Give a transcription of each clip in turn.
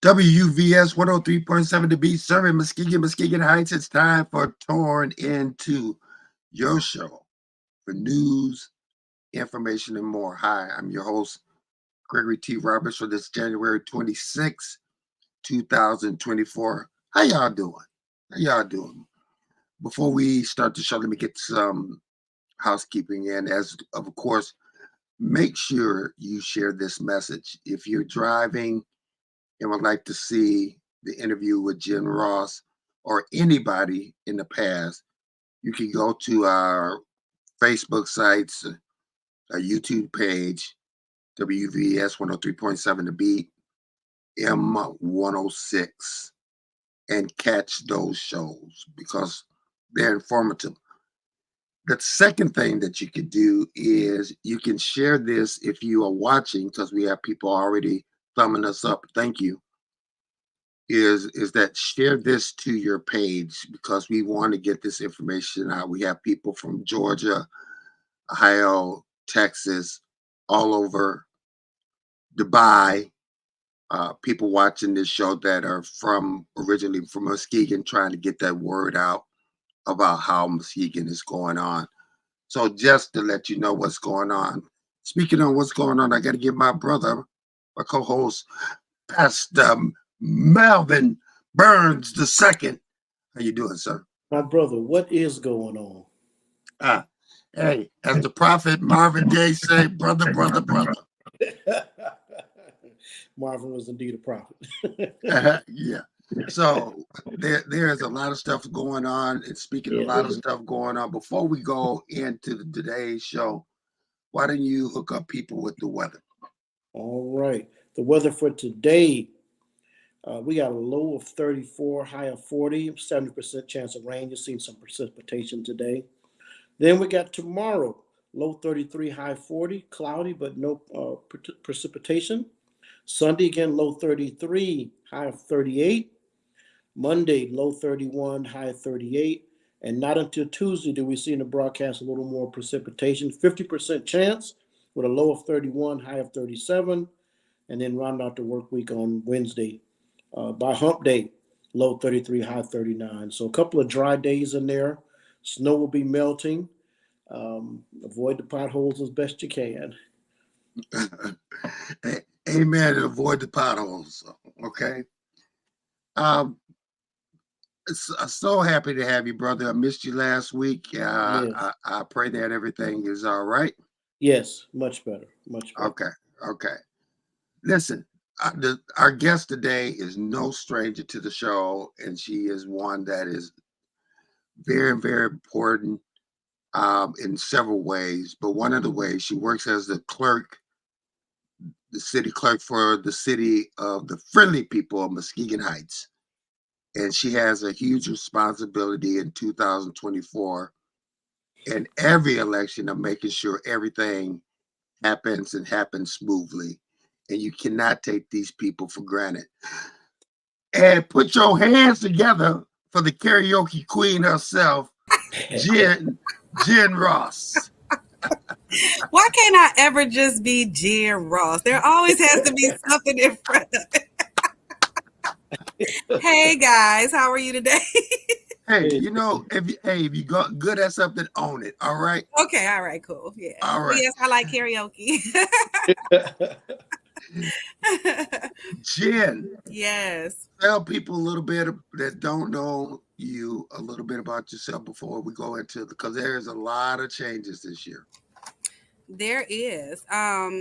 WUVS 103.7 to be serving Muskegon Heights. It's time for Torn Into, your show for news, information, and more. Hi, I'm your host, Gregory T. Roberts, for this January 26, 2024. How y'all doing? How y'all doing? Before we start the show, let me get some housekeeping in. As of course, make sure you share this message. If you're driving and would like to see the interview with Jen Ross or anybody in the past, you can go to our Facebook sites, our YouTube page, WVS 103.7 The Beat, M106, and catch those shows because they're informative. The second thing that you can do is you can share this if you are watching, because we have people already thumbing us up. Thank you. Is that share this to your page because we want to get this information out. We have people from Georgia, Ohio, Texas, all over, Dubai, people watching this show that are originally from Muskegon, trying to get that word out about how Muskegon is going on. So just to let you know what's going on. Speaking of what's going on, I got to give my brother, my co-host, Pastor Melvin Burns II. How you doing, sir? My brother, what is going on? Hey, as the prophet Marvin Gaye said, brother. Marvin was indeed a prophet. Yeah. So there's a lot of stuff going on. And speaking of a lot of stuff going on, before we go into today's show, why don't you hook up people with the weather? All right. The weather for today, we got a low of 34, high of 40, 70% chance of rain. You've seen some precipitation today. Then we got tomorrow, low 33, high 40, cloudy, but no precipitation. Sunday, again, low 33, high of 38. Monday, low 31, high 38. And not until Tuesday do we see in the broadcast a little more precipitation. 50% chance with a low of 31, high of 37. And then round out the work week on Wednesday. By hump day, low 33, high 39. So a couple of dry days in there. Snow will be melting. Avoid the potholes as best you can. Amen. And avoid the potholes. Okay. I'm so happy to have you, brother. I missed you last week. Yes. I pray that everything is all right. Yes, much better. Much better. Okay. Listen, our guest today is no stranger to the show, and she is one that is very, very important in several ways. But one of the ways, she works as the city clerk for the city of the friendly people of Muskegon Heights. And she has a huge responsibility in 2024 in every election of making sure everything happens and happens smoothly. And you cannot take these people for granted. And put your hands together for the karaoke queen herself, Jen Ross. Why can't I ever just be Jen Ross? There always has to be something in front of it. Hey guys, how are you today? Hey, if you got good at something, own it. All right. Okay, all right, cool. Yeah. All right. Yes, I like karaoke. Jen. Yes. Tell people a little bit that don't know you a little bit about yourself before we go into because there's a lot of changes this year. There is.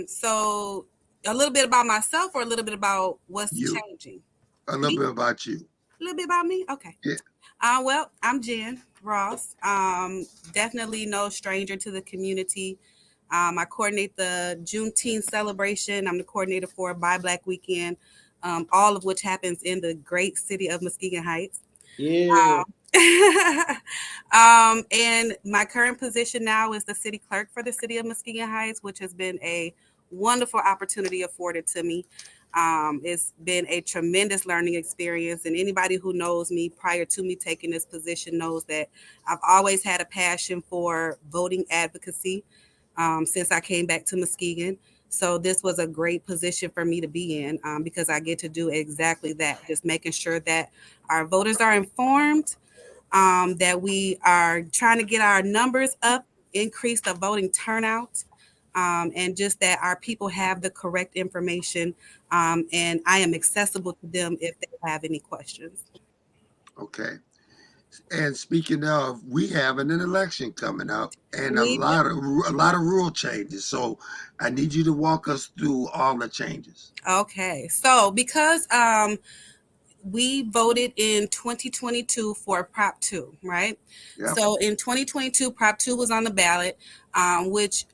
So a little bit about myself or a little bit about what's changing? A little bit about you. A little bit about me? Okay. Yeah. Well, I'm Jen Ross. Definitely no stranger to the community. I coordinate the Juneteenth celebration. I'm the coordinator for Buy Black Weekend, all of which happens in the great city of Muskegon Heights. Yeah. And my current position now is the city clerk for the city of Muskegon Heights, which has been a wonderful opportunity afforded to me. It's been a tremendous learning experience, and anybody who knows me prior to me taking this position knows that I've always had a passion for voting advocacy since I came back to Muskegon. So this was a great position for me to be in, because I get to do exactly that, just making sure that our voters are informed, that we are trying to get our numbers up, increase the voting turnout, and just that our people have the correct information, and I am accessible to them if they have any questions. Okay. And speaking of, we have an election coming up and We do. a lot of rule changes. So I need you to walk us through all the changes. Okay, so because we voted in 2022 for Prop 2, right? Yep. So in 2022, Prop 2 was on the ballot, which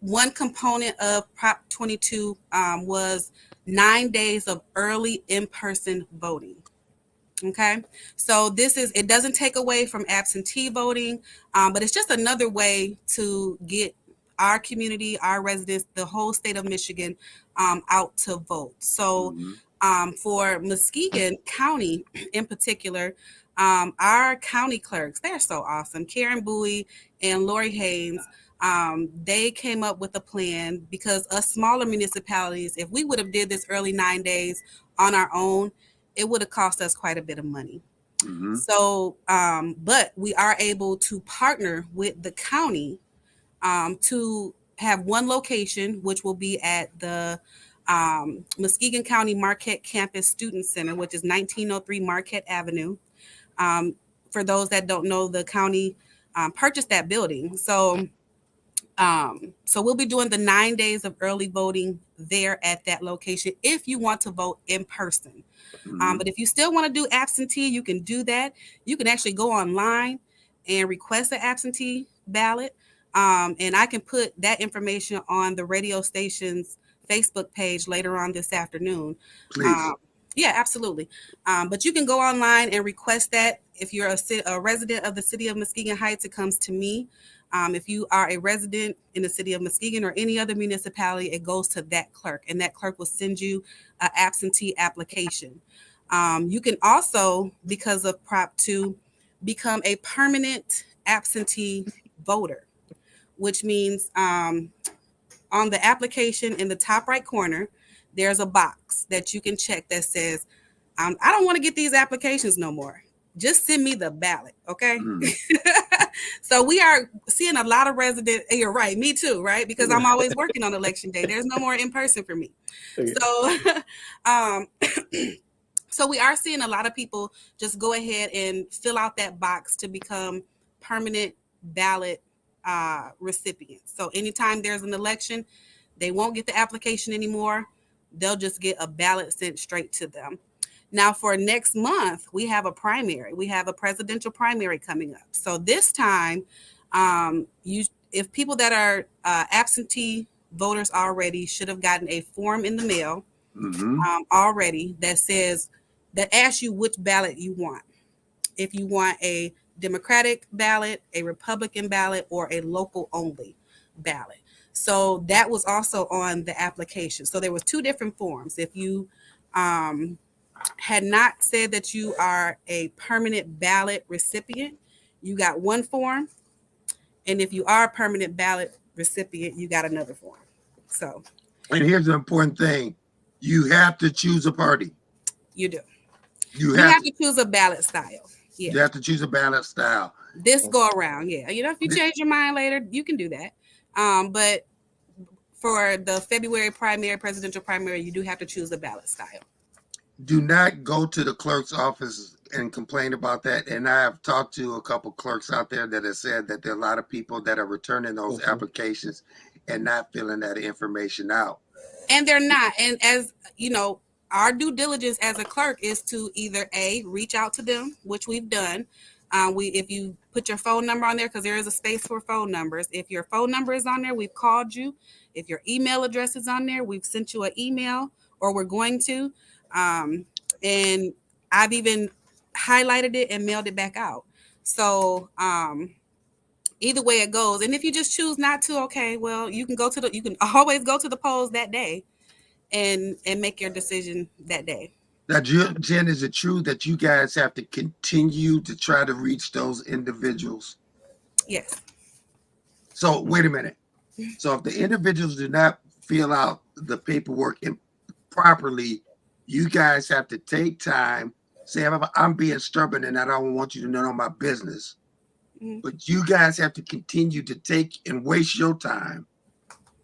one component of Prop 22 was 9 days of early in-person voting. Okay, so it doesn't take away from absentee voting, but it's just another way to get our community, our residents, the whole state of Michigan out to vote. So for Muskegon County in particular, our county clerks, they're so awesome. Karen Bowie and Lori Haynes, they came up with a plan because us smaller municipalities, if we would have did this early 9 days on our own, it would have cost us quite a bit of money. So, but we are able to partner with the county to have one location, which will be at the Muskegon County Marquette Campus Student Center, which is 1903 Marquette Avenue. For those that don't know, the county purchased that building. So we'll be doing the 9 days of early voting there at that location if you want to vote in person. But if you still want to do absentee, you can do that. You can actually go online and request an absentee ballot. And I can put that information on the radio station's Facebook page later on this afternoon. Please. Yeah, absolutely. But you can go online and request that. If you're a resident of the city of Muskegon Heights, it comes to me. If you are a resident in the city of Muskegon or any other municipality, it goes to that clerk, and that clerk will send you an absentee application. You can also, because of Prop 2, become a permanent absentee voter, which means on the application in the top right corner, there's a box that you can check that says, I don't want to get these applications no more. Just send me the ballot, okay? So we are seeing a lot of residents. You're right, me too, right? Because I'm always working on election day. There's no more in person for me. So, so we are seeing a lot of people just go ahead and fill out that box to become permanent ballot recipients. So anytime there's an election, they won't get the application anymore. They'll just get a ballot sent straight to them. Now, for next month, we have a primary. We have a presidential primary coming up. So this time, if people that are absentee voters already should have gotten a form in the mail already that asks you which ballot you want. If you want a Democratic ballot, a Republican ballot, or a local only ballot. So that was also on the application. So there was two different forms. If you had not said that you are a permanent ballot recipient, you got one form. And if you are a permanent ballot recipient, you got another form. So. And here's the important thing. You have to choose a party. You do. You have to choose a ballot style. Yeah. You have to choose a ballot style. This go around, yeah. If you change your mind later, you can do that. But for the February primary, presidential primary, you do have to choose a ballot style. Do not go to the clerk's office and complain about that. And I have talked to a couple clerks out there that have said that there are a lot of people that are returning those applications and not filling that information out. And they're not. And as you know, our due diligence as a clerk is to either reach out to them, which we've done. If you put your phone number on there, because there is a space for phone numbers. If your phone number is on there, we've called you. If your email address is on there, we've sent you an email, or we're going to. And I've even highlighted it and mailed it back out. So either way it goes. And if you just choose not to, okay, well, you can always go to the polls that day and make your decision that day. Now, Jen, is it true that you guys have to continue to try to reach those individuals? Yes. So wait a minute. So if the individuals do not fill out the paperwork properly, you guys have to take time. Say, I'm being stubborn and I don't want you to know my business. Mhm. But you guys have to continue to take and waste your time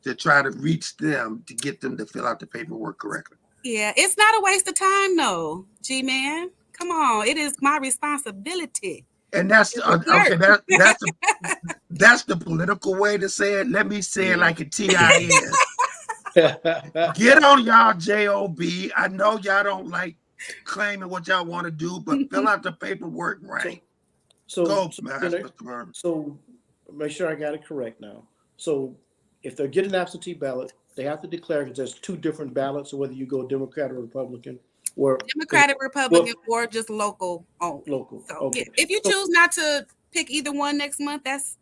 to try to reach them to get them to fill out the paperwork correctly. Yeah, it's not a waste of time, though, G-Man. Come on, it is my responsibility. And that's It's a okay. clerk. That's the political way to say it. Let me say it like a TIN. Get on y'all JOB. I know y'all don't like claiming what y'all want to do, but fill out the paperwork right. Go, Mr. Burns. So make sure I got it correct now. So if they're getting absentee ballot, they have to declare because there's two different ballots, whether you go Democrat or Republican, or Democratic, Republican, or just local only. local. So Okay. yeah, if you choose not to pick either one next month, that's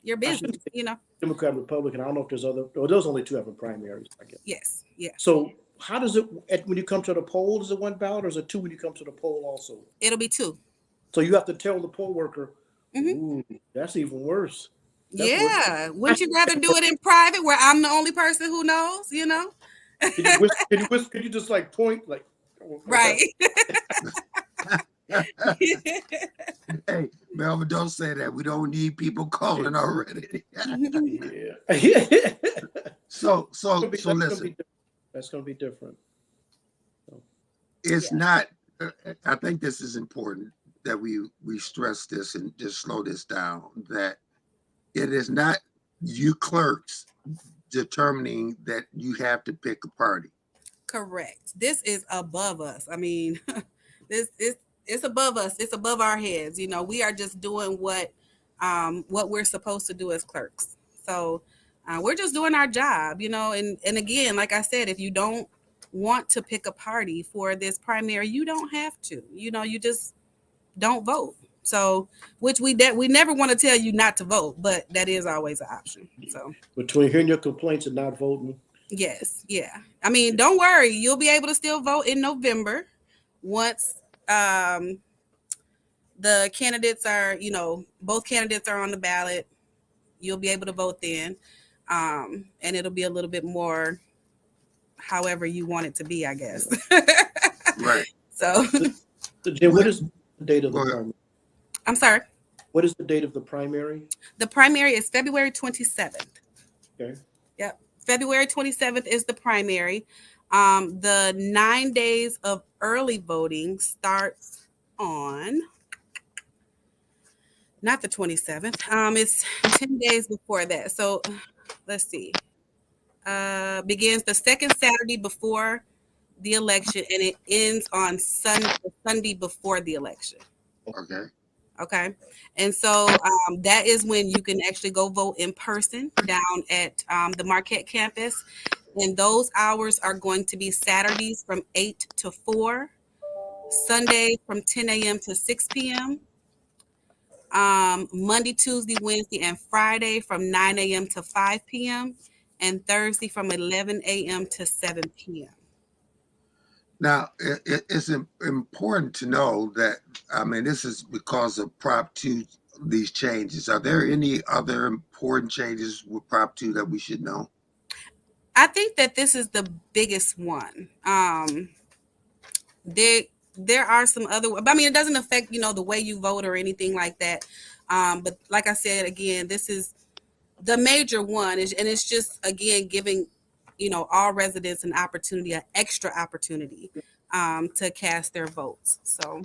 your business, you know. Democrat, Republican. I don't know if there's other. Or those only two having primaries, I guess. Yes, yeah. So how does it when you come to the poll? Is it one ballot or is it two when you come to the poll also? It'll be two. So you have to tell the poll worker. Mhm. Ooh, that's even worse. That's Yeah. Wouldn't you rather do it in private where I'm the only person who knows, you know? Could you just like point like Right. Hey, Melvin, don't say that. We don't need people calling already. Yeah. So listen. That's going to be different. It's not. I think this is important that we stress this and just slow this down. That it is not you clerks determining that you have to pick a party. Correct. This is above us. I mean, it's above us. It's above our heads. You know, we are just doing what we're supposed to do as clerks. So we're just doing our job, you know. And again, like I said, if you don't want to pick a party for this primary, you don't have to. You know, you just don't vote. So, which we never want to tell you not to vote, but that is always an option. So between hearing your complaints and not voting. Yes, yeah. I mean, don't worry, you'll be able to still vote in November once the candidates are, you know, both candidates are on the ballot. You'll be able to vote then, and it'll be a little bit more, however you want it to be, I guess. Right. So, Jim, what is the date of the primary? I'm sorry. What is the date of the primary? The primary is February 27th. Okay. Yep. February 27th is the primary. The 9 days of early voting starts on not the 27th. It's 10 days before that. So let's see. Begins the second Saturday before the election and it ends on Sunday before the election. Okay. Okay. And so that is when you can actually go vote in person down at the Marquette campus. And those hours are going to be Saturdays from 8 to 4, Sundays from 10 a.m. to 6 p.m., Monday, Tuesday, Wednesday, and Friday from 9 a.m. to 5 p.m., and Thursday from 11 a.m. to 7 p.m. Now, it's important to know that, I mean, this is because of Prop 2, these changes. Are there any other important changes with Prop 2 that we should know? I think that this is the biggest one. There are some other, I mean, it doesn't affect, you know, the way you vote or anything like that. But like I said, again, this is the major one. And it's just, again, giving, you know, all residents an opportunity, an extra opportunity to cast their votes. So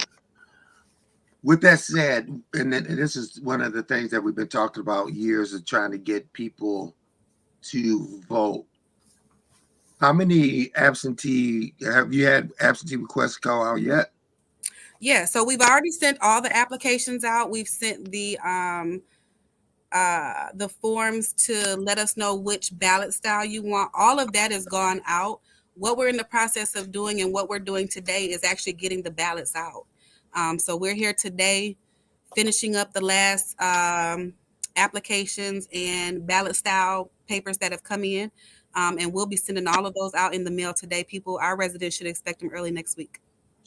with that said, and this is one of the things that we've been talking about years of trying to get people to vote. How many absentee, have you had absentee requests go out yet? Yeah, so we've already sent all the applications out. We've sent the forms to let us know which ballot style you want. All of that has gone out. What we're in the process of doing and what we're doing today is actually getting the ballots out. So we're here today finishing up the last applications and ballot style papers that have come in. And we'll be sending all of those out in the mail today. Our residents should expect them early next week.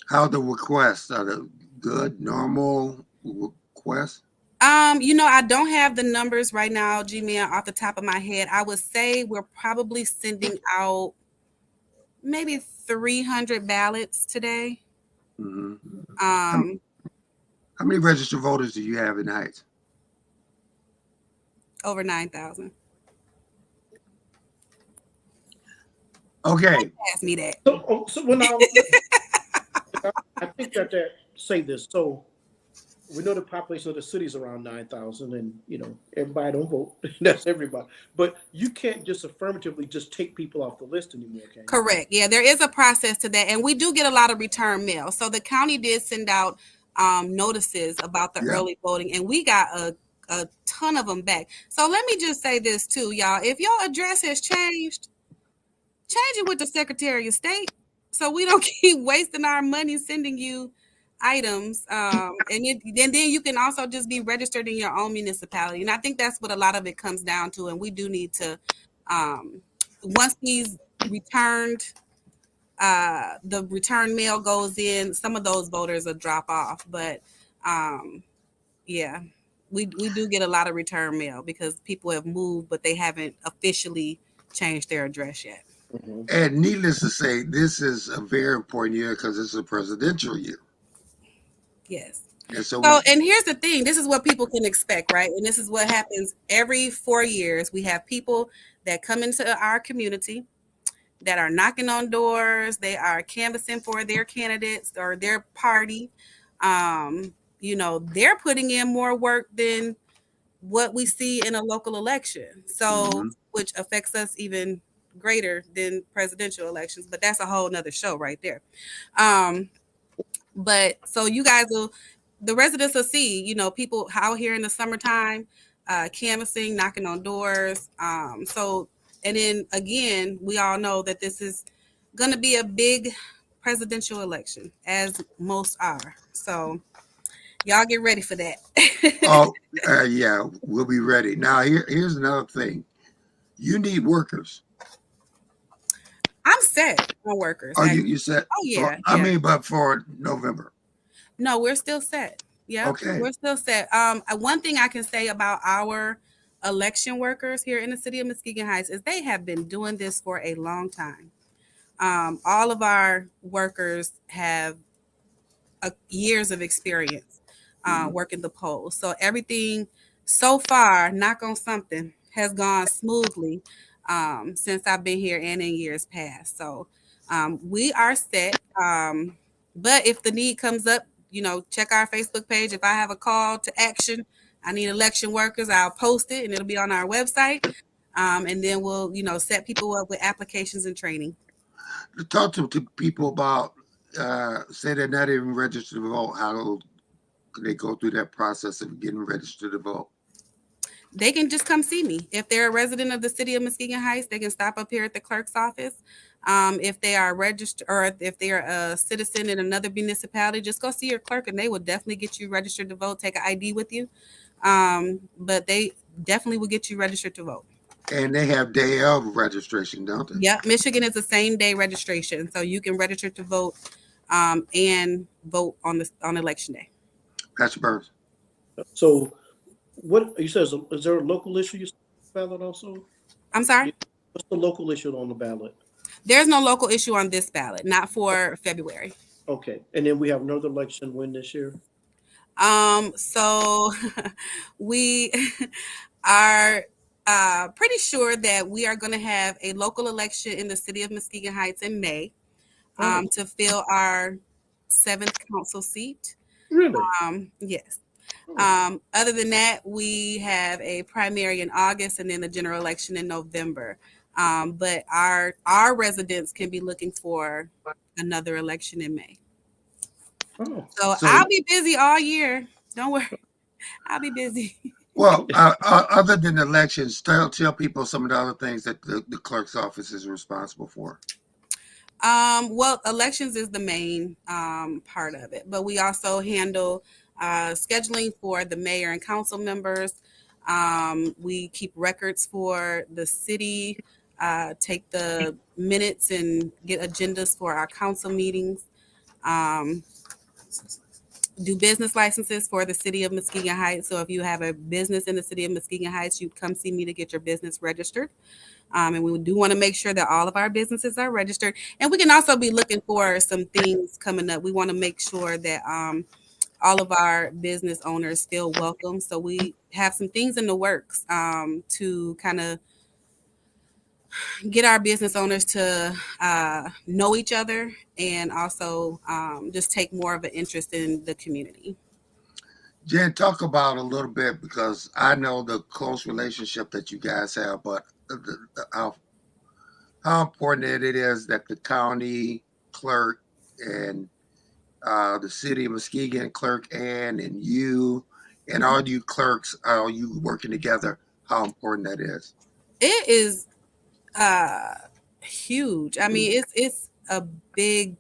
How the requests? Are they good, normal requests? I don't have the numbers right now, G-Man, off the top of my head. I would say we're probably sending out maybe 300 ballots today. Hmm. How, Um, how many registered voters do you have in the Heights? over 9,000. Okay. Ask me that. So well, now I think that say this. So we know the population of the city is around 9,000, and everybody don't vote. That's everybody. But you can't just affirmatively just take people off the list anymore, can you? Correct. Yeah, there is a process to that. And we do get a lot of return mail. So the county did send out notices about the Yeah. early voting, and we got a ton of them back. So let me just say this too, y'all. If your address has changed, change it with the Secretary of State so we don't keep wasting our money sending you items. Then you can also just be registered in your own municipality. And I think that's what a lot of it comes down to. And we do need to, um, once these returned, the return mail goes in, some of those voters will drop off. But um, yeah, we do get a lot of return mail because people have moved, but they haven't officially changed their address yet. Hmm. And needless to say, this is a very important year because it's a presidential year. Yes. And so So, and here's the thing, this is what people can expect, right? And this is what happens every 4 years. We have people that come into our community that are knocking on doors, they are canvassing for their candidates or their party. They're putting in more work than what we see in a local election. So, mhm. which affects us even greater than presidential elections, but that's a whole nother show right there. Um, But so you guys will, the residents will see, people out here in the summertime, canvassing, knocking on doors. And then again, we all know that this is going to be a big presidential election, as most are. So y'all get ready for that. Oh, yeah, we'll be ready. Now, here's another thing. You need workers. I'm set on workers. Oh, Actually. you said Oh for, yeah, I yeah. mean, but for November. No, we're still set. Yep, Okay. we're still set. One thing I can say about our election workers here in the city of Muskegon Heights is they have been doing this for a long time. All of our workers have years of experience Mhm. working the polls. So everything so far, knock on something, has gone smoothly since I've been here and in years past. So we are set. But if the need comes up, check our Facebook page. If I have a call to action, I need election workers, I'll post it and it'll be on our website. And then we'll, set people up with applications and training. To talk to people about, say they're not even registered to vote, how can they go through that process of getting registered to vote? They can just come see me. If they're a resident of the city of Muskegon Heights, they can stop up here at the clerk's office. If they are registered or if they're a citizen in another municipality, just go see your clerk and they will definitely get you registered to vote. Take an ID with you. But they definitely will get you registered to vote. And they have day of registration, don't they? Yep, Michigan is the same day registration, so you can register to vote and vote on election day. Pastor Burns. So what you said is there a local issue you ballot also? I'm sorry. What's the local issue on the ballot? There's no local issue on this ballot, not for February. Okay, and then we have another election win this year. So we are pretty sure that we are going to have a local election in the city of Muskegon Heights in May Oh, to fill our seventh council seat. really? Yes. Oh, Other than that, we have a primary in August and then the general election in November. But our residents can be looking for another election in May. oh. So So, I'll be busy all year. Don't worry. I'll be busy. well, other than elections, tell people some of the other things that the clerk's office is responsible for. Well, elections is the main part of it, but we also handle scheduling for the mayor and council members. We keep records for the city, take the minutes and get agendas for our council meetings. Um, do business licenses for the city of Muskegon Heights. So if you have a business in the city of Muskegon Heights, you come see me to get your business registered. And we do want to make sure that all of our businesses are registered. And we can also be looking for some things coming up. We want to make sure that all of our business owners feel welcome. So we have some things in the works to kind of get our business owners to know each other and also just take more of an interest in the community. Jen, talk about a little bit because I know the close relationship that you guys have, but how important it is that the county clerk and the city of Muskegon clerk and you and all you clerks, all you working together, how important that is. It is uh, huge. I mean, it's a big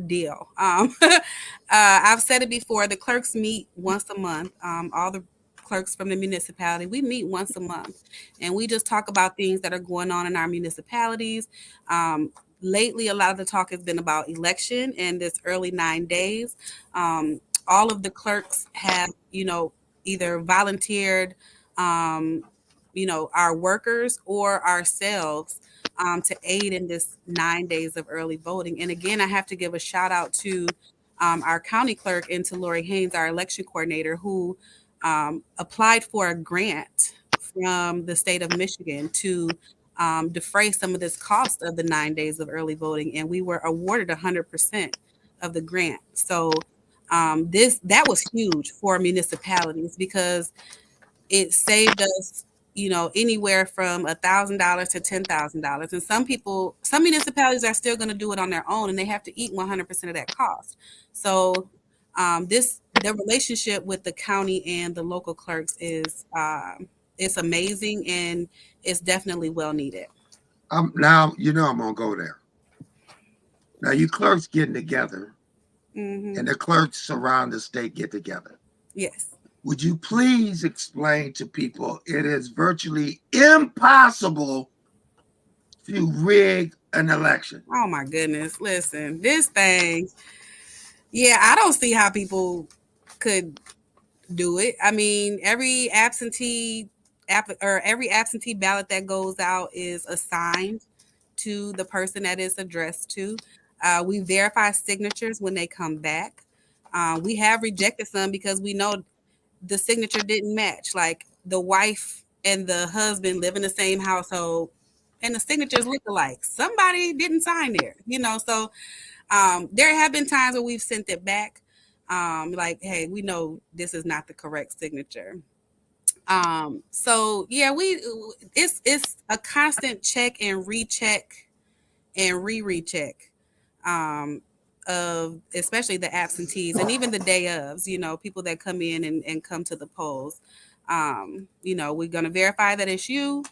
deal. I've said it before. The clerks meet once a month. All the clerks from the municipality, we meet once a month, and we just talk about things that are going on in our municipalities. Um, Lately, a lot of the talk has been about election and this early 9 days. Um, all of the clerks have, either volunteered, um, our workers or ourselves to aid in this 9 days of early voting. And again, I have to give a shout out to our county clerk and to Lori Haynes, our election coordinator, who applied for a grant from the state of Michigan to defray some of this cost of the 9 days of early voting. And we were awarded 100% of the grant. So that was huge for municipalities because it saved us, anywhere from $1,000 to $10,000. And some municipalities are still going to do it on their own, and they have to eat 100% of that cost. So, the relationship with the county and the local clerks is it's amazing, and it's definitely well needed. Now I'm gonna go there. Now you clerks getting together, Hmm. and the clerks around the state get together. Yes. Would you please explain to people it is virtually impossible to rig an election? Oh my goodness! Listen, this thing. Yeah, I don't see how people could do it. I mean, every absentee ballot that goes out is assigned to the person that is addressed to. We verify signatures when they come back. We have rejected some because we know the signature didn't match. Like the wife and the husband live in the same household, and the signatures look alike. Somebody didn't sign there, So there have been times where we've sent it back, like, hey, we know this is not the correct signature. So yeah, it's a constant check and recheck and recheck um, of especially the absentees and even the day ofs. People that come in and come to the polls. We're gonna verify that it's you.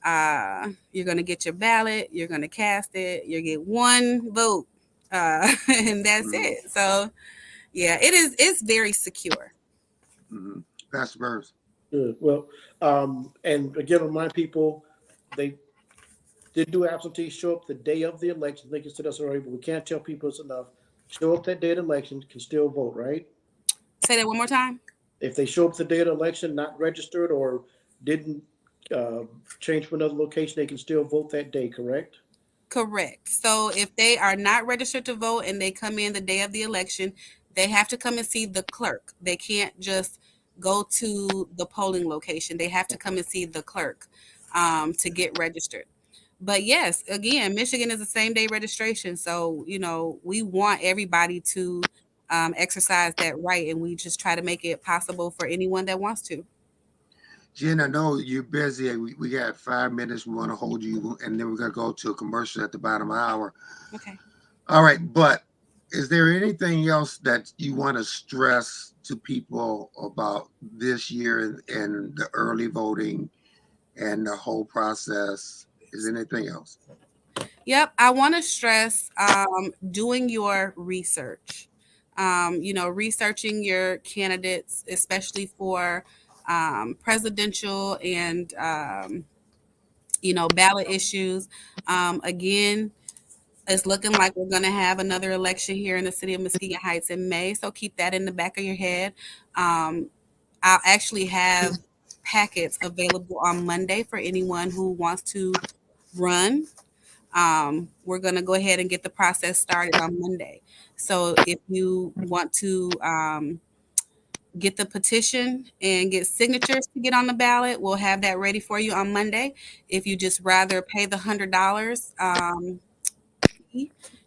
You're gonna get your ballot. You're gonna cast it. You get one vote, and that's Mm-hmm. it. So yeah, it is. It's very secure. Mm-hmm. Pastor Burns. Good. Well, and again, remind people they did do absentee show up the day of the election. They can said us already, but we can't tell people it's enough. Show up that day of the election, can still vote, right? Say that one more time. If they show up the day of the election, not registered or didn't uh, change from another location, they can still vote that day, correct? Correct. So if they are not registered to vote and they come in the day of the election, they have to come and see the clerk. They can't just go to the polling location. They have to come and see the clerk to get registered. But yes, again, Michigan is the same day registration. So, we want everybody to exercise that right. And we just try to make it possible for anyone that wants to. Jen, I know you're busy. We got 5 minutes. We want to hold you, and then we're going to go to a commercial at the bottom of the hour. Okay. All right, but is there anything else that you want to stress to people about this year and the early voting and the whole process? Is there anything else? Yep, I want to stress doing your research. Researching your candidates, especially for presidential and ballot issues. Again, It's looking like we're going to have another election here in the city of Muskegon Heights in May. So keep that in the back of your head. I'll actually have packets available on Monday for anyone who wants to run. We're going to go ahead and get the process started on Monday. So if you want to get the petition and get signatures to get on the ballot, we'll have that ready for you on Monday. If you just rather pay the $100,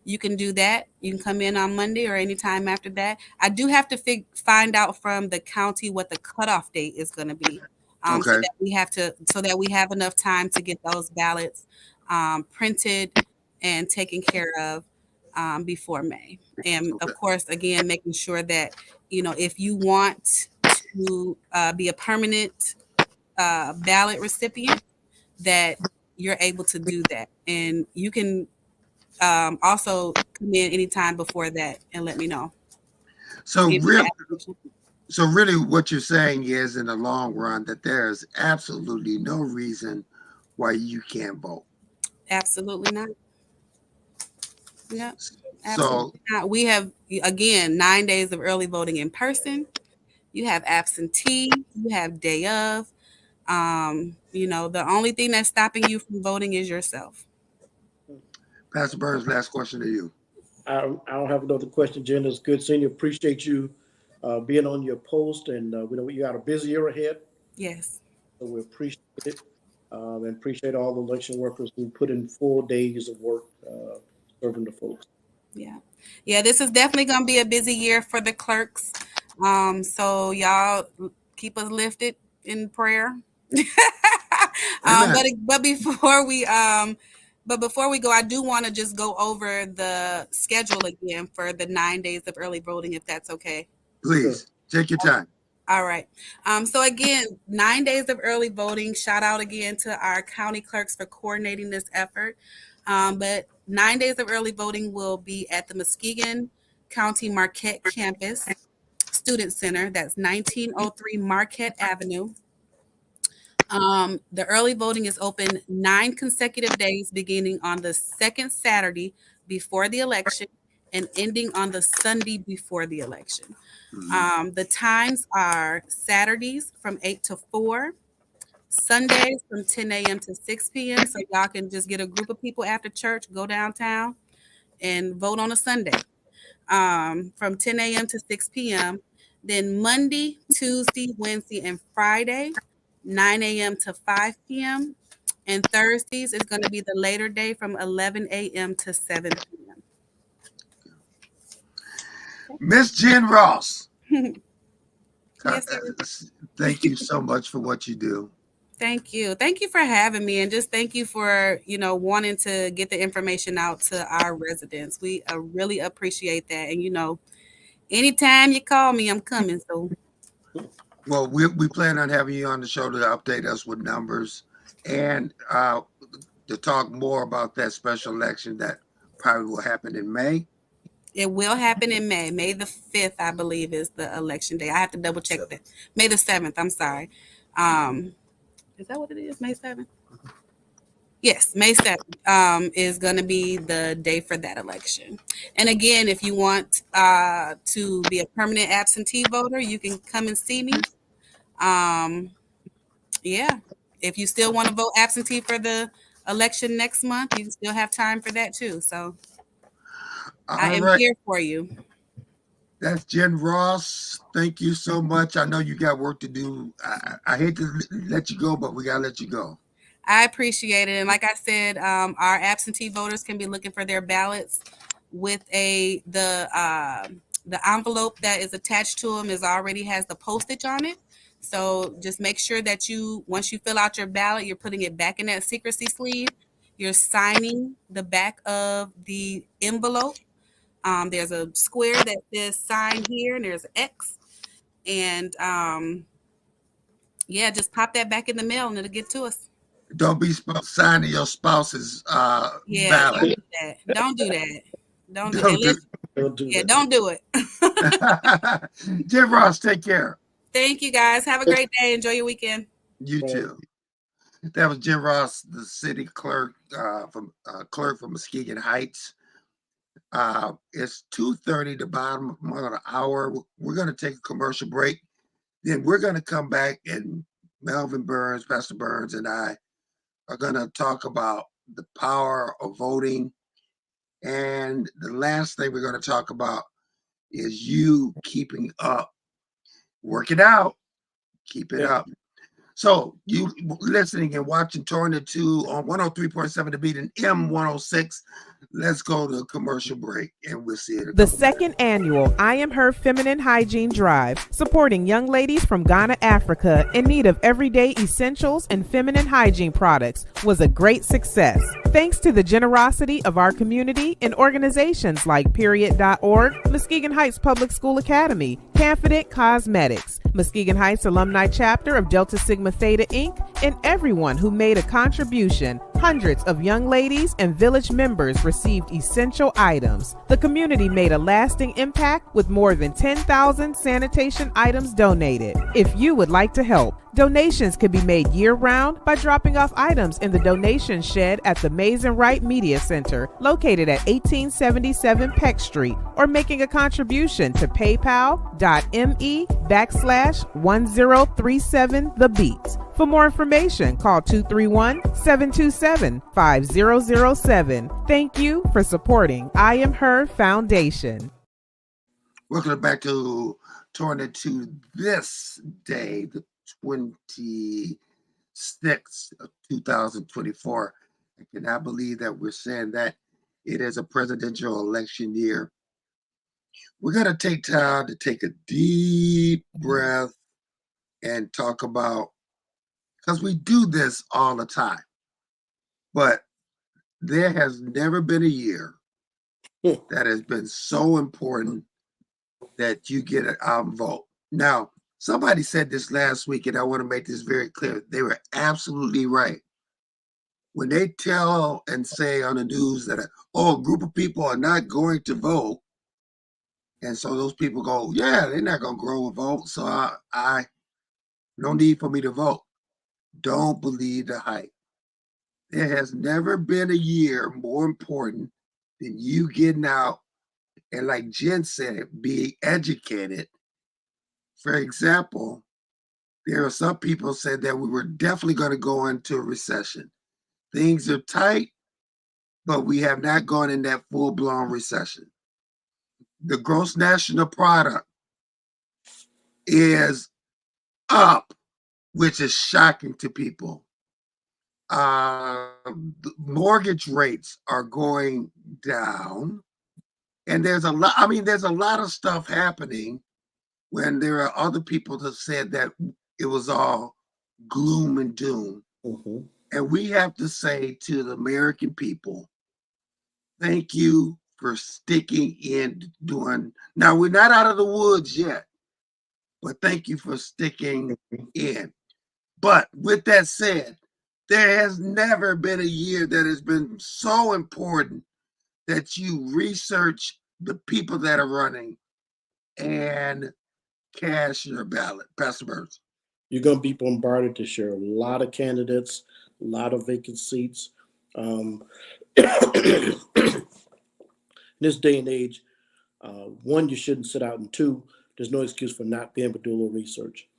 you can do that. You can come in on Monday or anytime after that. I do have to find out from the county what the cutoff date is going to be, Okay. so that we have enough time to get those ballots printed and taken care of before May. And Okay. of course, again, making sure that if you want to be a permanent ballot recipient, that you're able to do that, and you can also come in anytime before that and let me know. So Give me really, the application. so really, what you're saying is, in the long run, that there is absolutely no reason why you can't vote. Absolutely not. Yeah, So, absolutely not. We have, again, 9 days of early voting in person. You have absentee. You have day of. The only thing that's stopping you from voting is yourself. Pastor Burns, last question to you. I don't have another question, Jen. It's good seeing you. Appreciate you being on your post, and we know you got a busy year ahead, Yes. so we appreciate it, and appreciate all the election workers who put in full days of work serving the folks. Yeah. Yeah, this is definitely going to be a busy year for the clerks. So y'all keep us lifted in prayer. Amen. But before we go, I do want to just go over the schedule again for the 9 days of early voting, if that's okay. Sure. Please take your time. All right. So again, 9 days of early voting. Shout out again to our county clerks for coordinating this effort. But 9 days of early voting will be at the Muskegon County Marquette Campus Student Center. That's 1903 Marquette Avenue. The early voting is open 9 consecutive days, beginning on the second Saturday before the election and ending on the Sunday before the election. The times are Saturdays from 8 to 4, Sundays from 10 a.m. to 6 p.m. So y'all can just get a group of people after church, go downtown and vote on a Sunday from 10 a.m. to 6 p.m. Then Monday, Tuesday, Wednesday, and Friday, 9 a.m. to 5 p.m. And Thursdays is going to be the later day from 11 a.m. to 7 Miss Jen Ross, p.m. Yes, sir. thank you so much for what you do. Thank you. Thank you for having me, and just thank you for, wanting to get the information out to our residents. We really appreciate that. And, anytime you call me, I'm coming. So, Well, we plan on having you on the show to update us with numbers and to talk more about that special election that probably will happen in May. it will happen in May. May the 5th, I believe, is the election day. I have to double check that. May the 7th, I'm sorry. Is that what it is? May 7th? Yes, May 7th is going to be the day for that election. And again, if you want to be a permanent absentee voter, you can come and see me. Yeah. If you still want to vote absentee for the election next month, you still have time for that too. So I All am right. here for you. That's Jen Ross. Thank you so much. I know you got work to do. I hate to let you go, but we got to let you go. I appreciate it. And like I said, our absentee voters can be looking for their ballots with the envelope that is attached to them already has the postage on it. So just make sure that once you fill out your ballot, you're putting it back in that secrecy sleeve. You're signing the back of the envelope. There's a square that says sign here, and there's an X. And yeah, just pop that back in the mail, and it'll get to us. Don't be signing your spouse's Yeah, don't ballot. do that. Don't do that. Don't do Don't do. Don't do Yeah, that. don't do it. Jen Ross, take care. Thank you guys. Have a great day. Enjoy your weekend. You too. That was Jen Ross, the city clerk from Muskegon Heights. It's 2:30, the bottom of the hour. We're going to take a commercial break. Then we're going to come back, and Melvin Burns, Pastor Burns, and I are going to talk about the power of voting. And the last thing we're going to talk about is you keeping up, working out, keep it Yeah. up. So you listening and watching Tornado 2 on 103.7 The Beat and M106. Let's go to a commercial break and we'll see it. The second annual I Am Her Feminine Hygiene Drive, supporting young ladies from Ghana, Africa in need of everyday essentials and feminine hygiene products, was a great success. Thanks to the generosity of our community and organizations like Period.org, Muskegon Heights Public School Academy, Confident Cosmetics, Muskegon Heights Alumni Chapter of Delta Sigma Theta Inc., and everyone who made a contribution. Hundreds of young ladies and village members received essential items. The community made a lasting impact with more than 10,000 sanitation items donated. If you would like to help, donations can be made year-round by dropping off items in the donation shed at the Mays and Wright Media Center, located at 1877 Peck Street, or making a contribution to paypal.me/1037thebeat. For more information, call 231-727-5007. Thank you for supporting I Am Her Foundation. Welcome back to Tornado 2 this day, the 26th of 2024. I cannot believe that we're saying that it is a presidential election year. We're going to take time to take a deep breath and talk about, because we do this all the time, but there has never been a year that has been so important that you get out and vote. Now, somebody said this last week, and I want to make this very clear. They were absolutely right. When they tell and say on the news that, a group of people are not going to vote, and so those people go, yeah, they're not going to go and vote, so I no need for me to vote. Don't believe the hype. There has never been a year more important than you getting out and, like Jen said, being educated. For example, there are some people said that we were definitely going to go into a recession. Things are tight, but we have not gone in that full-blown recession. The gross national product is up, which is shocking to people. Mortgage rates are going down, and there's a lot of stuff happening when there are other people that said that it was all gloom and doom. Mm-hmm. And we have to say to the American people, thank you for sticking in doing. Now, we're not out of the woods yet, but thank you for sticking in. But with that said, there has never been a year that has been so important that you research the people that are running and cast your ballot. Pastor Burns. You're going to be bombarded this year. A lot of candidates, a lot of vacant seats. This day and age, one, you shouldn't sit out, and two, there's no excuse for not being able to do a little research.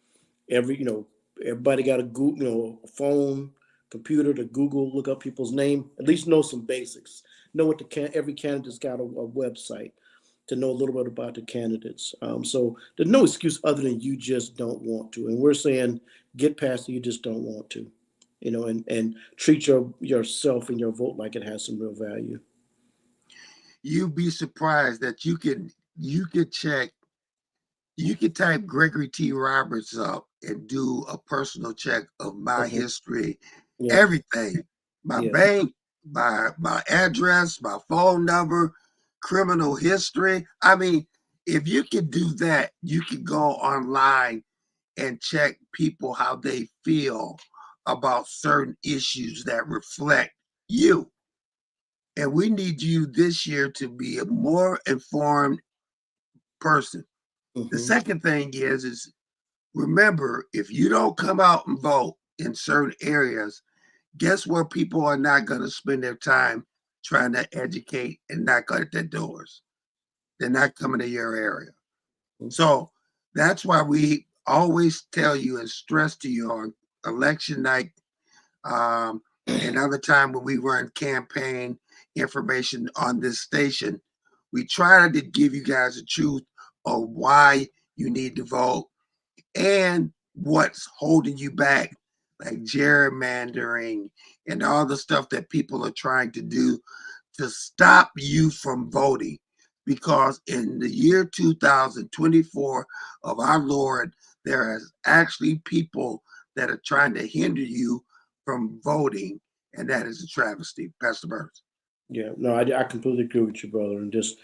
Everybody got a Google, a phone, computer to Google, look up people's name, at least know some basics. Know what every candidate's got a website to know a little bit about the candidates. So there's no excuse other than you just don't want to. And we're saying get past it, you just don't want to, and treat yourself and your vote like it has some real value. You'd be surprised that you could type Gregory T. Roberts up and do a personal check of my history, everything, my bank, my address, my phone number, criminal history. I mean, if you could do that, you could go online and check people how they feel about certain issues that reflect you. And we need you this year to be a more informed person. The second thing is remember, if you don't come out and vote in certain areas, guess where people are not going to spend their time? trying to educate and knock at their doors. They're not coming to your area. So that's why we always tell you and stress to you on election night and other time when we run campaign information on this station, we try to give you guys the truth of why you need to vote and what's holding you back, like gerrymandering and all the stuff that people are trying to do to stop you from voting. Because in the year 2024 of our Lord, there is actually people that are trying to hinder you from voting, and that is a travesty. Pastor Burns. Yeah, no, I completely agree with you, brother. And just,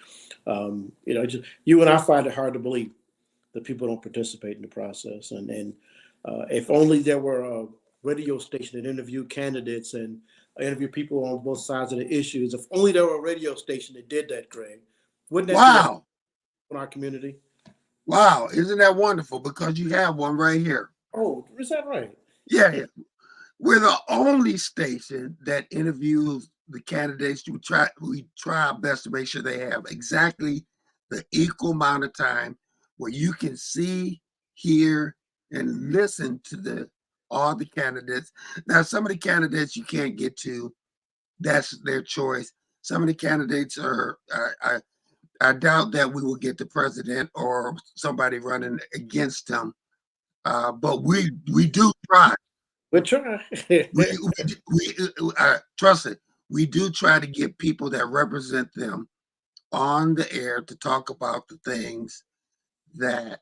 just you and I find it hard to believe that people don't participate in the process. And if only there were a radio station that interviewed candidates and interview people on both sides of the issues. If only there were a radio station that did that, Greg. Wouldn't that be Wow. in our community? Wow. Isn't that wonderful? Because you have one right here. Oh, is that right? Yeah. We're the only station that interviews the candidates. We try our best to make sure they have exactly the equal amount of time where you can see, hear, and listen to all the candidates. Now, some of the candidates you can't get to, that's their choice. Some of the candidates are I doubt that we will get the president or somebody running against him. But we do try. We're trying. Trust it. We do try to get people that represent them on the air to talk about the things that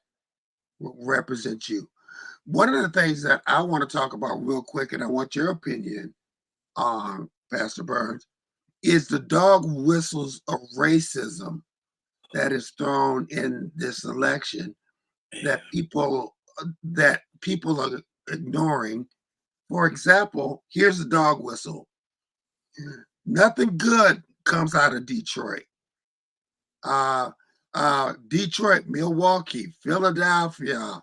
represent you. One of the things that I want to talk about real quick, and I want your opinion on, Pastor Burns, is the dog whistles of racism that is thrown in this election that people are ignoring. For example, here's a dog whistle. Nothing good comes out of Detroit. Detroit, Milwaukee, Philadelphia,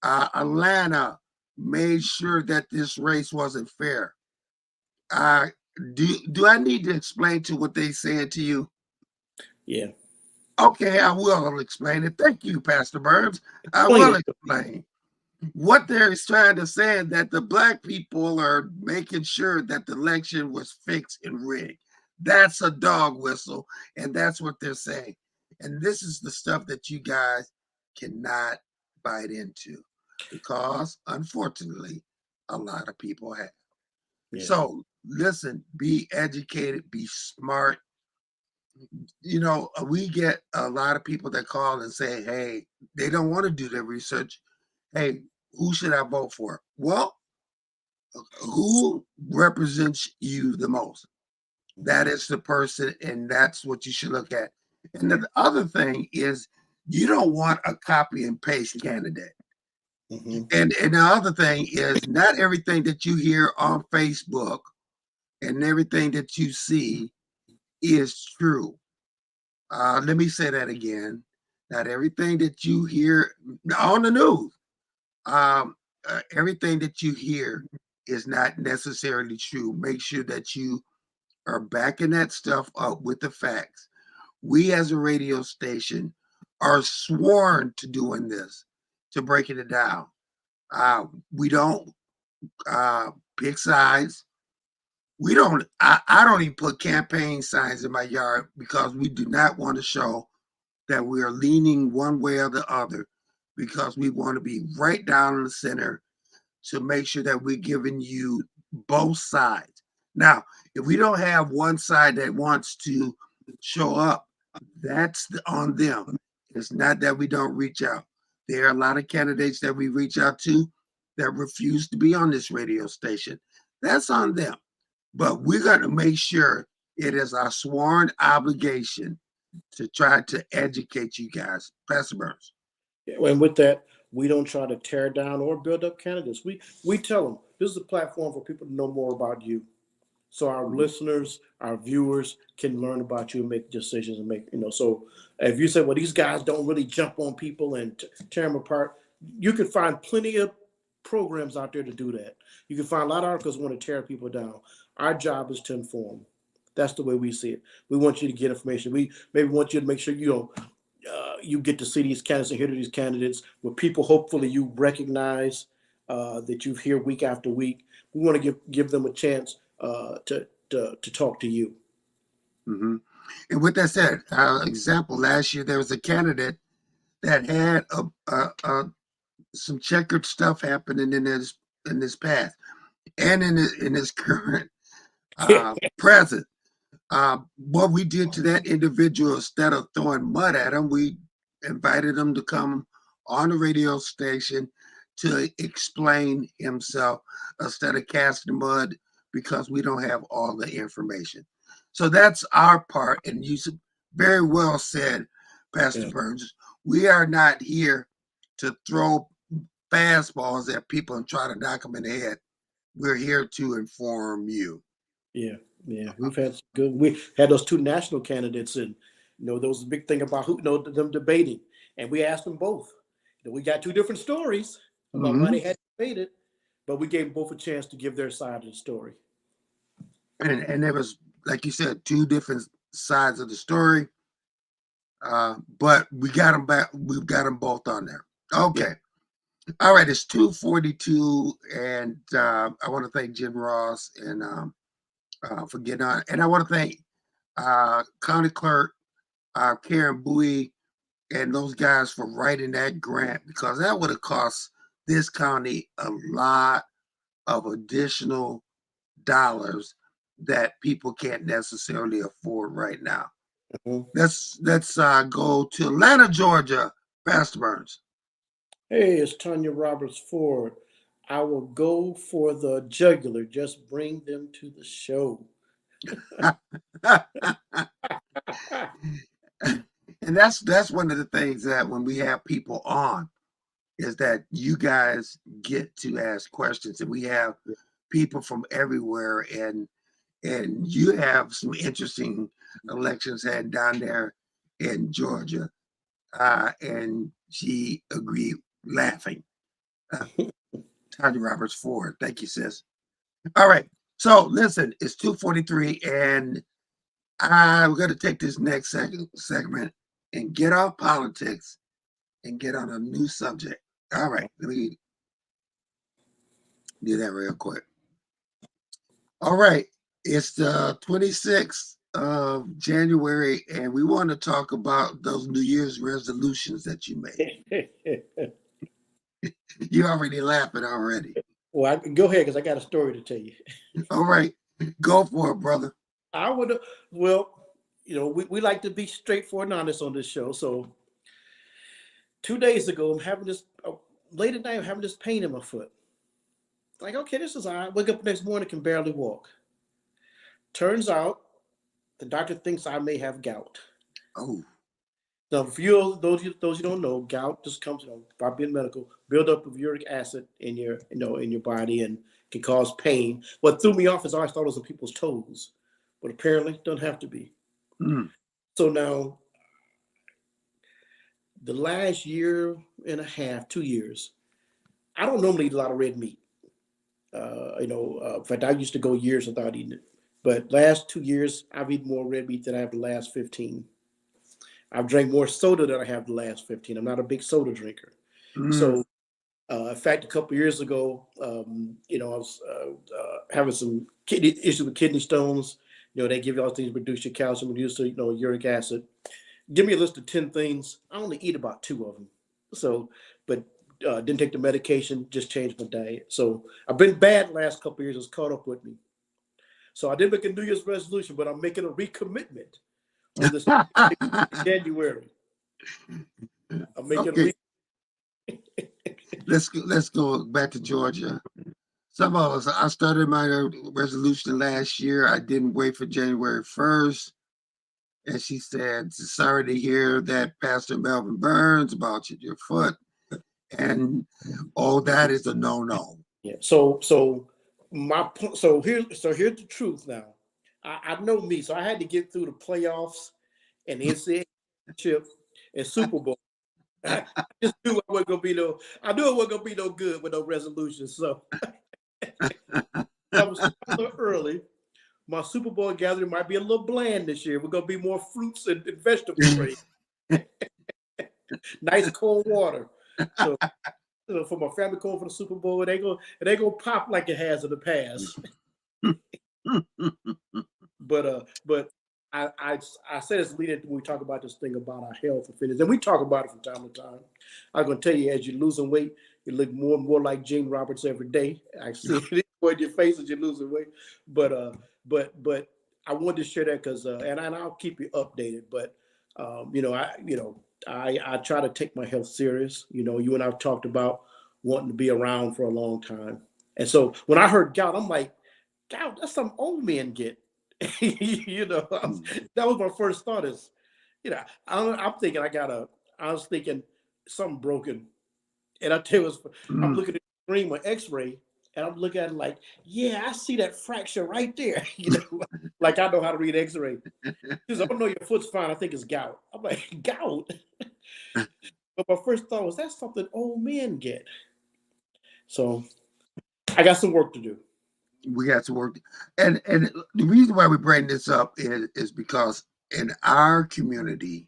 Atlanta made sure that this race wasn't fair. Do I need to explain to what they said to you? Yeah. Okay, I will explain it. Thank you, Pastor Burns. I will explain. What they're trying to say is that the black people are making sure that the election was fixed and rigged. That's a dog whistle, and that's what they're saying. And this is the stuff that you guys cannot bite into because, unfortunately, a lot of people have. Yeah. So listen, be educated, be smart. We get a lot of people that call and say, hey, they don't want to do their research. Hey, who should I vote for? Well, who represents you the most? That is the person, and that's what you should look at. And the other thing is you don't want a copy and paste candidate. Mm-hmm. And the other thing is not everything that you hear on Facebook and everything that you see is true. Let me say that again. Not everything that you hear on the news, everything that you hear is not necessarily true. Make sure that you are backing that stuff up with the facts. We as a radio station are sworn to doing this, to breaking it down. We don't pick sides. We don't, I don't even put campaign signs in my yard because we do not want to show that we are leaning one way or the other, because we want to be right down in the center to make sure that we're giving you both sides. Now, if we don't have one side that wants to show up, that's on them. It's not that we don't reach out. There are a lot of candidates that we reach out to that refuse to be on this radio station. That's on them. But we're going to make sure it is our sworn obligation to try to educate you guys. Pastor Burns. And with that, we don't try to tear down or build up candidates. We tell them this is a platform for people to know more about you, so our listeners, our viewers can learn about you and make decisions and make, So if you say, well, these guys don't really jump on people and tear them apart, you can find plenty of programs out there to do that. You can find a lot of articles want to tear people down. Our job is to inform. That's the way we see it. We want you to get information. We maybe want you to make sure you get to see these candidates and hear these candidates with people. Hopefully, you recognize that you hear week after week. We want to give them a chance to talk to you. Mm-hmm. And with that said, example, last year there was a candidate that had some checkered stuff happening in his past and in his current present. What we did to that individual, instead of throwing mud at him, we invited him to come on the radio station to explain himself instead of casting mud, because we don't have all the information. So that's our part. And you very well said, Pastor Burns. We are not here to throw fastballs at people and try to knock them in the head. We're here to inform you. Yeah. We had those two national candidates, and there was a big thing about them debating, and we asked them both. We got two different stories about why they had debated, but we gave them both a chance to give their side of the story. And there was, like you said, two different sides of the story, but we got them back. We've got them both on there. Okay. Yeah. All right, it's 2:42, and I want to thank Jim Ross and for getting on. And I want to thank County Clerk Karen Bowie and those guys for writing that grant, because that would have cost this county a lot of additional dollars that people can't necessarily afford right now. Let's go to Atlanta, Georgia. Pastor Burns. Hey, it's Tanya Roberts Ford. I will go for the jugular. Just bring them to the show. And that's one of the things that when we have people on, is that you guys get to ask questions, and we have people from everywhere, and you have some interesting elections had down there in Georgia, and she agreed, laughing. Tanya Roberts Ford, thank you, sis. All right, so listen, it's 2:43, and we're going to take this next segment and get off politics and get on a new subject. All right, let me do that real quick. All right, it's the 26th of January, and we want to talk about those New Year's resolutions that you made. You're already laughing already. Well, go ahead, because I got a story to tell you. All right, go for it, brother. We like to be straightforward and honest on this show. So 2 days ago, I'm having this, late at night, I'm having this pain in my foot. Like, okay, this is all right. Wake up the next morning, can barely walk. Turns out, the doctor thinks I may have gout. Oh. Now, for those you don't know, gout just comes, by being medical, buildup of uric acid in your body, and can cause pain. What threw me off is I always thought it was on people's toes, but apparently it doesn't have to be. So now, the last year and a half, 2 years, I don't normally eat a lot of red meat. In fact, I used to go years without eating it. But last 2 years, I've eaten more red meat than I have the last 15. I've drank more soda than I have the last 15. I'm not a big soda drinker. So, in fact, a couple of years ago, I was having some issues with kidney stones. They give you all things to reduce your calcium, reduce uric acid. Give me a list of 10 things. I only eat about 2 of them. So, but didn't take the medication, just changed my diet. So I've been bad the last couple of years. It's caught up with me. So I didn't make a New Year's resolution, but I'm making a recommitment on this January. I'm making Let's go back to Georgia. Some of us, I started my resolution last year. I didn't wait for January 1st. And she said, sorry to hear that, Pastor Melvin Burns, about your foot. And that is a no-no. Yeah. So here's the truth now. I know me, so I had to get through the playoffs and the NCAA championship and Super Bowl. I just knew it wasn't gonna be no good with no resolutions. So I was early. my Super Bowl gathering might be a little bland this year. We're gonna be more fruits and vegetable trade. Nice cold water. So, for my family going for the Super Bowl, it ain't gonna pop like it has in the past. But I said this leading when we talk about this thing about our health and fitness, and we talk about it from time to time. I'm gonna tell you, as you're losing weight, you look more and more like Gene Roberts every day. I see it in your face as you're losing weight. But I wanted to share that because and I'll keep you updated. But I try to take my health serious. You and I've talked about wanting to be around for a long time, and so when I heard gout, I'm like, gout, that's something old men get. That was my first thought is, I'm thinking I was thinking something broken. And I tell you, I'm looking at the screen with X-ray, and I'm looking at it like, yeah, I see that fracture right there. Like I know how to read X-ray. She said, oh no, your foot's fine. I think it's gout. I'm like, gout? But my first thought was, that's something old men get. So I got some work to do. We got to work. And the reason why we bring this up is because in our community,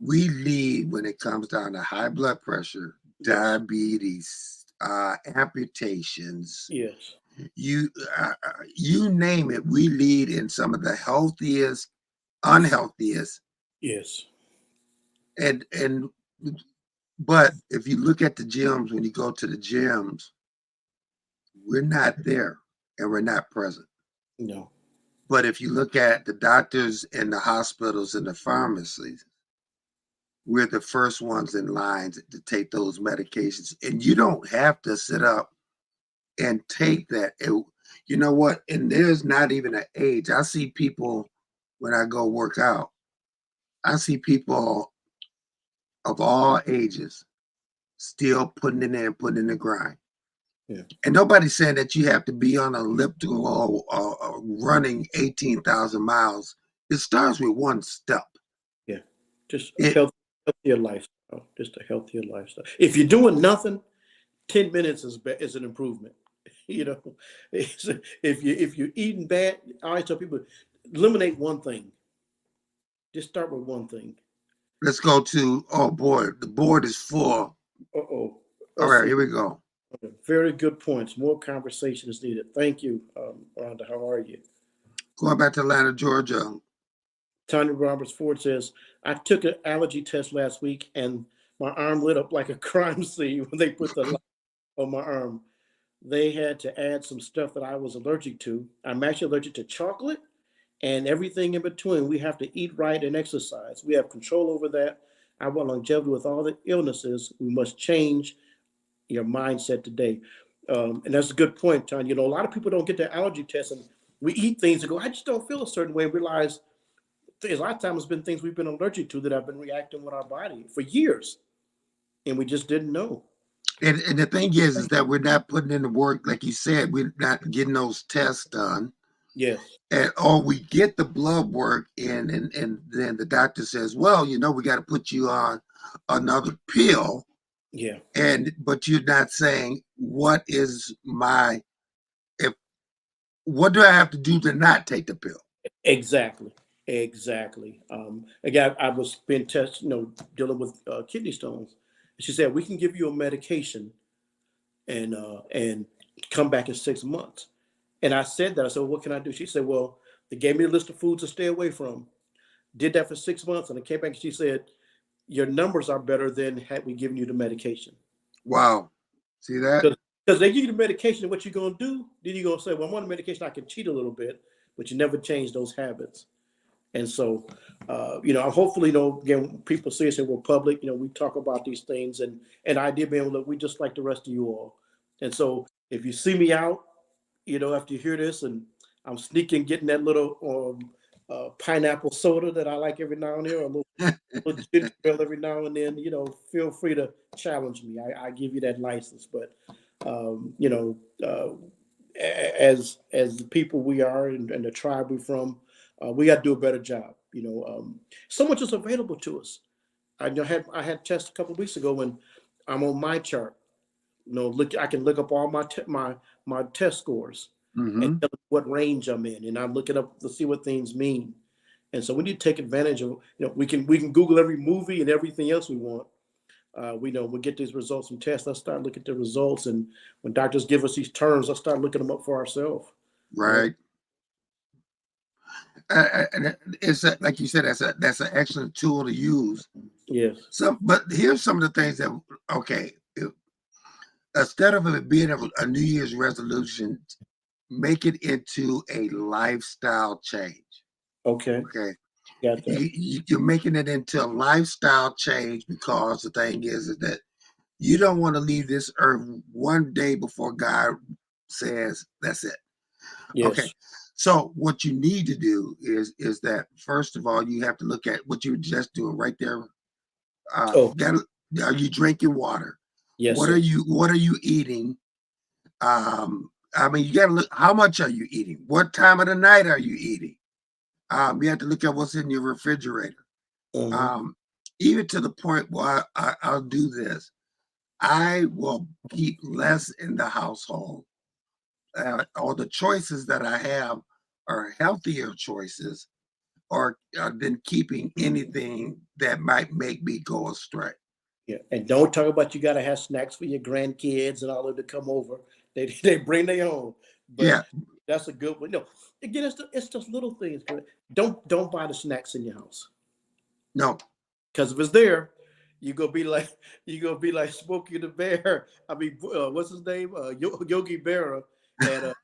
we lead when it comes down to high blood pressure, diabetes, amputations. Yes. You name it, we lead in some of the healthiest, unhealthiest. Yes. But if you look at the gyms, when you go to the gyms, we're not there and we're not present. No. But if you look at the doctors and the hospitals and the pharmacies, we're the first ones in lines to take those medications. And you don't have to sit up and take that. You know what? And there's not even an age. I see people when I go work out, I see people of all ages still putting in there and putting in the grind. Yeah. And nobody's saying that you have to be on an elliptical or running 18,000 miles. It starts with one step. Yeah. Just healthier lifestyle. Just a healthier lifestyle. If you're doing nothing, 10 minutes is an improvement. If you're eating bad, I always tell people, eliminate one thing. Just start with one thing. Let's go to, oh boy, the board is full. Uh-oh. All right, here we go. Very good points. More conversation is needed. Thank you, Rhonda. How are you? Going back to Atlanta, Georgia. Tanya Roberts Ford says, I took an allergy test last week and my arm lit up like a crime scene when they put the light on my arm. They had to add some stuff that I was allergic to. I'm actually allergic to chocolate and everything in between. We have to eat right and exercise. We have control over that. I want longevity with all the illnesses. We must change your mindset today. And that's a good point, Tanya. A lot of people don't get their allergy test and we eat things and go, I just don't feel a certain way, and realize a lot of times it's been things we've been allergic to that have been reacting with our body for years. And we just didn't know. And the thing is that we're not putting in the work, like you said, we're not getting those tests done. Yes. Or we get the blood work in, and then the doctor says, well, we got to put you on another pill. Yeah. But you're not saying, what do I have to do to not take the pill? Exactly. Again, I was being tested, dealing with kidney stones. She said, we can give you a medication and come back in 6 months. And I said that. I said, what can I do? She said, well, they gave me a list of foods to stay away from. Did that for 6 months. And I came back and she said, your numbers are better than had we given you the medication. Wow. See that? Because they give you the medication, and what you're going to do, then you're going to say, well, I'm on the medication, I can cheat a little bit, but you never change those habits. And so, hopefully, again, people see us and we're public, we talk about these things and idea being, look, we just like the rest of you all. And so if you see me out, after you hear this and I'm sneaking, getting that little pineapple soda that I like every now and then, or a little ginger ale every now and then, feel free to challenge me. I give you that license. But, as the people we are and the tribe we're from, we got to do a better job. So much is available to us. I had tests a couple of weeks ago when I'm on my chart. I can look up all my test scores. and Mm-hmm. tell me what range I'm in, and I'm looking up to see what things mean. And so we need to take advantage of, we can Google every movie and everything else we want. We know we'll get these results from tests. Let's start looking at the results, and when doctors give us these terms, let's start looking them up for ourselves. Right. And it's like you said, that's an excellent tool to use. Yes. But here's some of the things that okay, instead of it being a New Year's resolution, make it into a lifestyle change. Okay. Okay, Got that. you're making it into a lifestyle change because the thing is that you don't want to leave this earth one day before God says that's it. Okay. Yes. So what you need to do is that first of all, you have to look at what you were just doing right there. Oh, Are you drinking water? yes, What sir. are you eating? I mean, you got to look. How much are you eating? What time of the night are you eating? You have to look at what's in your refrigerator. Mm-hmm. Um, Even to the point where I'll do this. I will keep less in the household, or the choices that I have are healthier choices, or than keeping anything that might make me go astray. Yeah, and don't talk about you got to have snacks for your grandkids and all of them to come over. They bring their own, but Yeah, that's a good one. No, again, it's just little things. But don't buy the snacks in your house, no, because if it's there, you gonna be like Smokey the Bear. I mean, what's his name? Yogi Berra at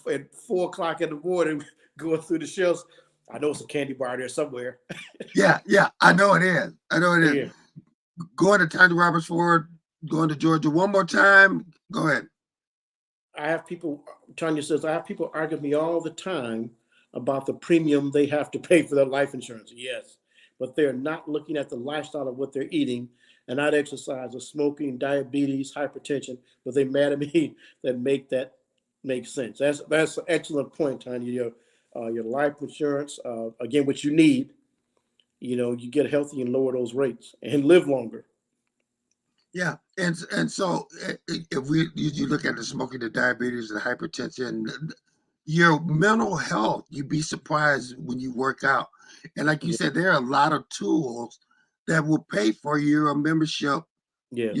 at 4 o'clock in the morning, going through the shelves. I know it's a candy bar there somewhere. yeah, I know it is. I know it is. Yeah. Going to Tanya Roberts Ford, going to Georgia one more time. Go ahead. I have people, Tanya says, I have people argue with me all the time about the premium they have to pay for their life insurance. Yes, but they're not looking at the lifestyle of what they're eating and not exercise or smoking, diabetes, hypertension. But they mad at me that make sense. That's an excellent point, Tanya. Your life insurance, again, what you need, you get healthy and lower those rates and live longer. Yeah, and so if you look at the smoking, the diabetes, the hypertension, your mental health, you'd be surprised when you work out. And like you Yeah. said, there are a lot of tools that will pay for your membership. Yes.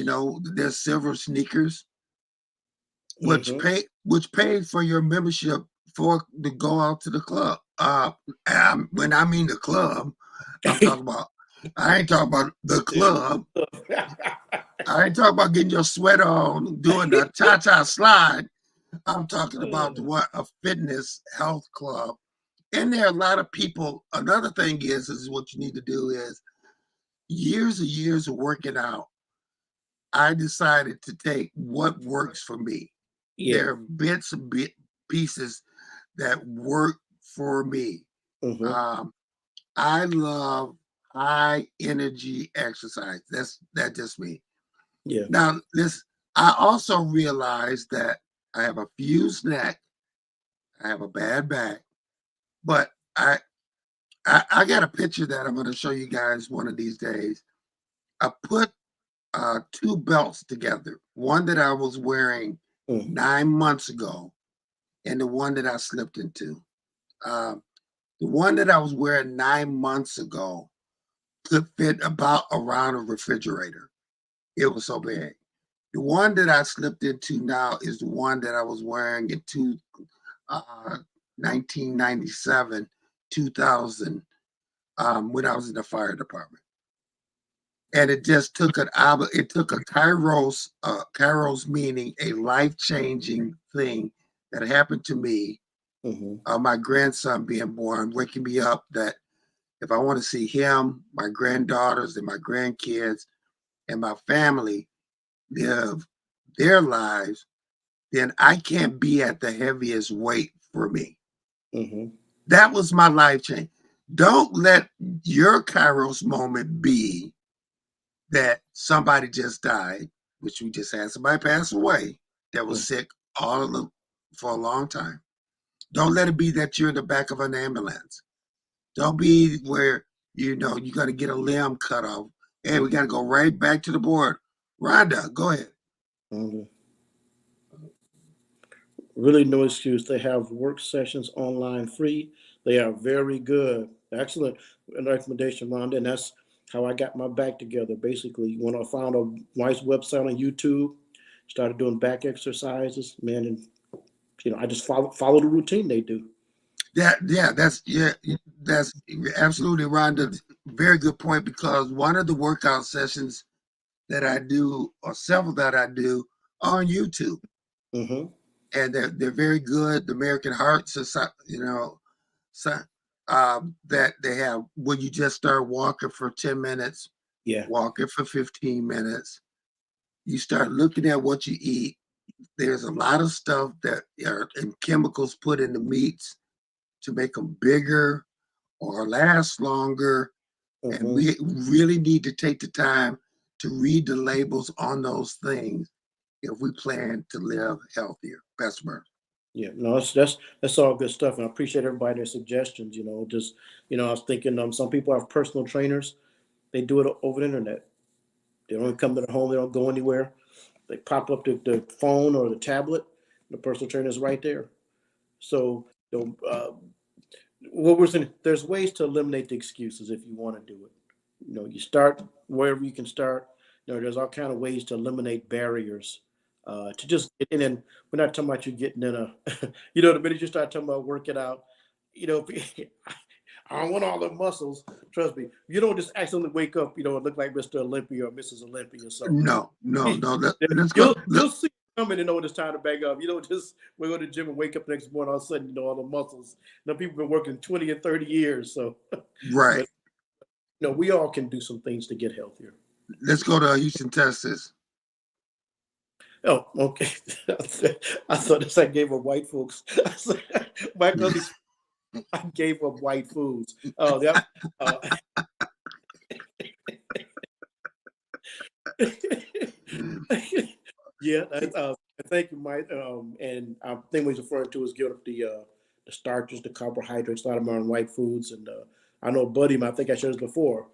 There's silver sneakers, Hmm. which paid for your membership for to go out to the club. When I mean the club, I'm talking about. I ain't talking about the club. I ain't talking about getting your sweater on, doing the cha-cha slide. I'm talking about what a fitness health club. And there are a lot of people. Another thing is what you need to do is years and years of working out. I decided to take what works for me. Yeah. There are bits and pieces that work for me. Hmm. Um, I love high energy exercise. That's just me. Yeah. Now, I also realize that I have a fused neck, I have a bad back, but I got a picture that I'm going to show you guys one of these days. I put two belts together, one that I was wearing Mm. 9 months ago, and the one that I slipped into. Um, the one that I was wearing 9 months ago could fit about around a refrigerator. It was so big. The one that I slipped into now is the one that I was wearing in 1997, 2000, when I was in the fire department. And it just took it took a kairos meaning a life-changing thing that happened to me, Hmm. my grandson being born, waking me up that if I want to see him, my granddaughters and my grandkids and my family live their lives, then I can't be at the heaviest weight for me. Hmm. That was my life change. Don't let your Kairos moment be that somebody just died, which we just had somebody pass away that was sick for a long time. Don't let it be that you're in the back of an ambulance. Don't be where you're going to get a limb cut off. Hey, we got to go right back to the board. Rhonda, go ahead. Hmm. Really no excuse. They have work sessions online free. They are very good. Excellent recommendation, Rhonda. And that's how I got my back together. Basically, when I found a nice website on YouTube, started doing back exercises, man, and I just follow the routine they do. That's absolutely, Rhonda. Very good point, because one of the workout sessions that I do, or several that I do, are on YouTube. Mm-hmm. And they're very good. The American Heart Society, that they have, when you just start walking for 10 minutes, Yeah. walking for 15 minutes, you start looking at what you eat. There's a lot of stuff that are and chemicals put in the meats to make them bigger or last longer. Mm-hmm. And we really need to take the time to read the labels on those things if we plan to live healthier. Best Burns. Yeah, no, that's all good stuff, and I appreciate everybody their suggestions. I was thinking, some people have personal trainers. They do it over the internet. They don't come to the home. They don't go anywhere. They pop up the phone or the tablet. The personal trainer is right there. So, what we're saying, there's ways to eliminate the excuses if you want to do it. You start wherever you can start. There's all kind of ways to eliminate barriers. To just get in, and we're not talking about you getting in the minute you start talking about working out, I don't want all the muscles. Trust me, you don't just accidentally wake up, and look like Mr. Olympia or Mrs. Olympia or something. No. You'll see it coming and know when it's time to back up. You don't just go to the gym and wake up next morning, all of a sudden, all the muscles. People have been working 20 and 30 years. So, right. But, we all can do some things to get healthier. Let's go to Houston, Texas. Oh, okay. I thought this I gave up white folks. My cousin, I gave up white foods. Oh, that. Yeah. Thank you, Mike. And I think what he's referring to is giving up the starches, the carbohydrates. A lot of them are in white foods, and I know Buddy. I think I shared this before.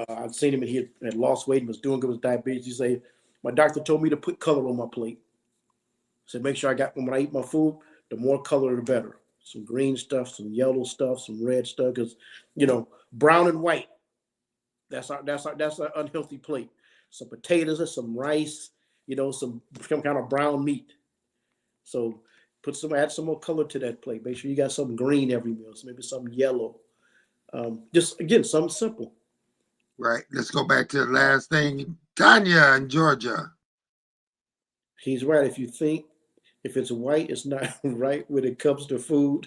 I've seen him, and he had lost weight and was doing good with diabetes. He say, my doctor told me to put color on my plate. So make sure when I eat my food, the more color, the better. Some green stuff, some yellow stuff, some red stuff. Because, brown and white, that's our unhealthy plate. Some potatoes, some rice, some kind of brown meat. So add some more color to that plate. Make sure you got some green every meal. So maybe some yellow. Just again, something simple. Right. Let's go back to the last thing. Tanya in Georgia. He's right. If it's white, it's not right when it comes to food.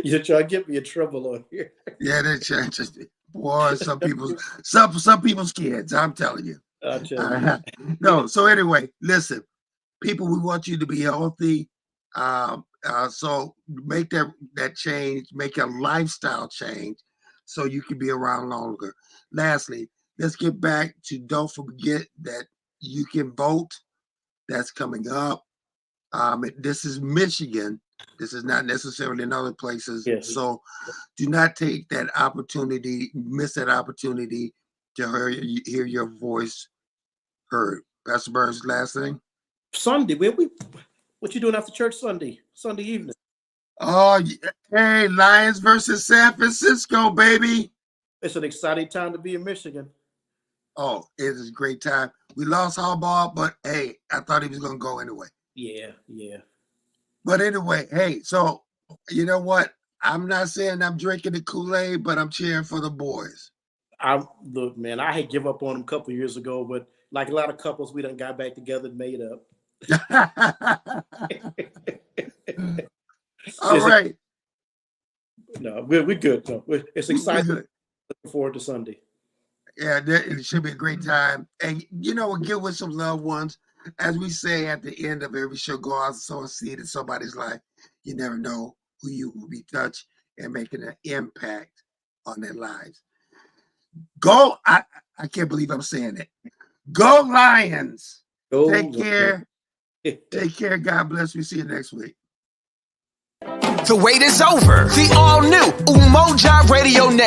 You're trying to get me in trouble on here. Yeah, they're trying to. Boy, some people's kids. I'm telling you. No. So anyway, listen, people, we want you to be healthy. So make that change. Make a lifestyle change so you can be around longer. Lastly, let's get back to, don't forget that you can vote. That's coming up. This is Michigan. This is not necessarily in other places. Yes. So do not take that opportunity, miss that opportunity to hear your voice heard. Pastor Burns, last thing. Sunday, what you doing after church Sunday evening? Oh, hey, Lions versus San Francisco, baby. It's an exciting time to be in Michigan. Oh, it is a great time. We lost Harbaugh, but hey, I thought he was going to go anyway. Yeah. But anyway, hey, so you know what? I'm not saying I'm drinking the Kool-Aid, but I'm cheering for the boys. Look, man, I had give up on them a couple of years ago, but like a lot of couples, we done got back together and made up. All right. No, we're good. No, it's exciting. Looking forward to Sunday. Yeah, it should be a great time. And, get with some loved ones. As we say at the end of every show, go out and sow a seed in somebody's life. You never know who you will be touched and making an impact on their lives. Go. I can't believe I'm saying it. Go Lions. Take care. Take care. God bless. We see you next week. The wait is over. The all new Umoja Radio Network.